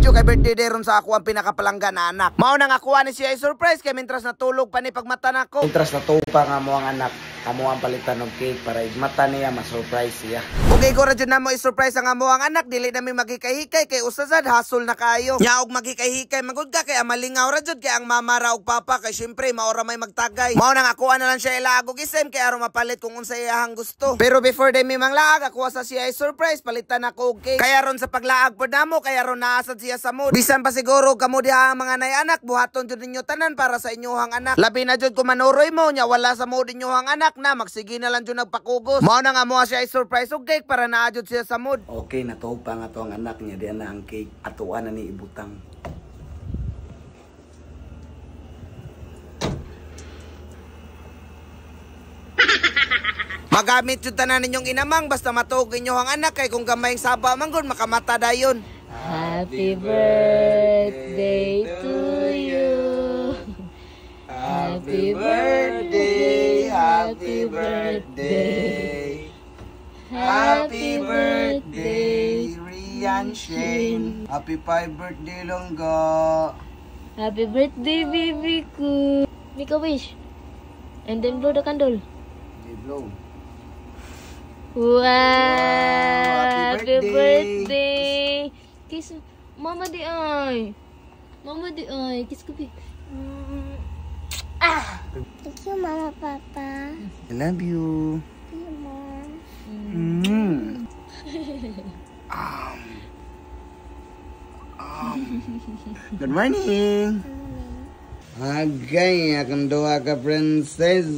video kay birthday day ron sa ako ang pinakapalangga na anak. Mao nang akuha ni siya surprise kay mintras natulog pa ni pagmata nako. Mintras natupa nga mo ang anak, amo ang palitan og cake para igmata niya ma-surprise siya. Okay ko ra jud namo i-surprise ang amo ang anak, dili na mi magikay-hikay kay usasad hasol na kayo. Nya og magikay-hikay magud ka kay amalingaw ra jud kay ang mama ra og papa kay syempre maora may magtagay. Mao nang akuha na lang siya ilaag og isem kay aron mapalit kung unsay iyang gusto. Pero before day mi manglaag akuha sa siya surprise palitan ako og cake. Kaya ron sa paglaag pod namo kaya ron naasad siya sa mood. Bisan pa siguro kamo diha ang mga nay anak buhaton jud ninyo tanan para sa inyohang anak. Labi na jud ko manuroy mo nya wala sa mood inyohang anak na magsige na lang jud nagpakugos. Mao na nga mo siya i-surprise og cake para naadjud siya sa mood. Okay natuog pa nga to ang anak niya diyan na ang cake atuan na ni ibutang. Magamit jud tanan ninyong inamang basta matuog inyohang anak kay kung gamayng saba man gud makamata dayon. Happy birthday to you. Happy birthday, happy birthday. Happy birthday, Rian Shane. Happy 5 birthday Longga. Happy birthday, baby ko. Make a wish. And then blow the candle. Okay, blow. Wow! Happy birthday! Kiss Mama di ay. Mama di ay. Kiss ko bi. Thank you, Mama, Papa. I love you. Thank you, Mom. Good morning. Agay, akong duha ka princess.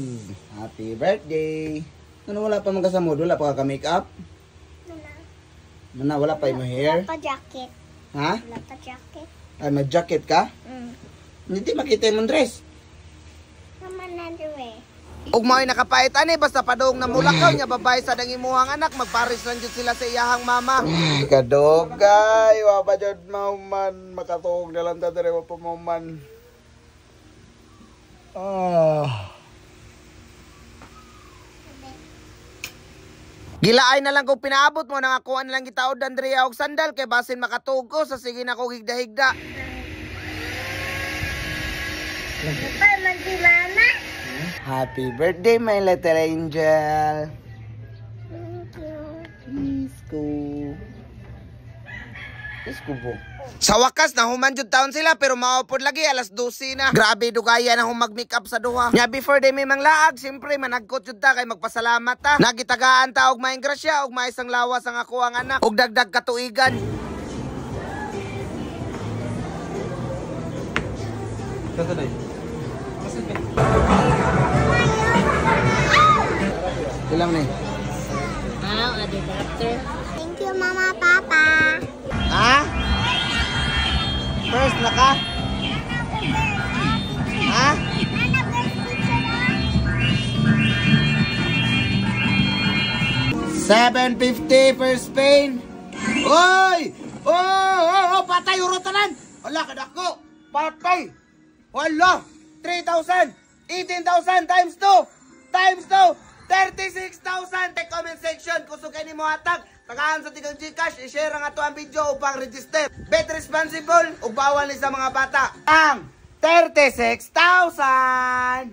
Happy birthday. Ano wala pa magkasamod? Wala pa ka make-up? Wala. Wala pa yung hair? Wala pa jacket. Ha? Wala pa jacket. Ay, may jacket ka? Hindi makita yung dress. Naman na eh. Ug mao'y nakapait ani basta padung na mulakaw nya babae sa dang imuhang anak magparis lang jud sila sa iyahang mama. Kadogay, wa pa jud mauman makatuog na lang ta dere wa pa mauman. Gilaay na lang kung pinaabot mo nang akuan lang gitaod Andrea og sandal kay basin makatuog ko sa sige na ko higda-higda. Pa man si Mama. Happy birthday my little angel. Thank you. Isko po. Sa wakas nahuman jud taon sila pero maupod lagi alas 12 na. Grabe dugaya na humag make up sa duha. Nya before day may manglaag, siyempre managkot jud ta kay magpasalamat ta. Nagitagaan ta og maayong grasya og maisang lawas ang ako ang anak og dagdag katuigan. Ilang ni? Ada karakter. Thank you, Mama, Papa. Ha? First na ka? Ha? $7.50 per Spain. Oy! Oh, patay urotanan. Wala ka dako. Patay. Wala. 3,000. 18,000 times 2. Times 2. 36,000. Take comment section kung sukay ni mo hatag. Tagaan sa tigang Gcash, i-share ang ato ang video upang register. Bet responsible ug bawal ni sa mga bata. Ang 36,000.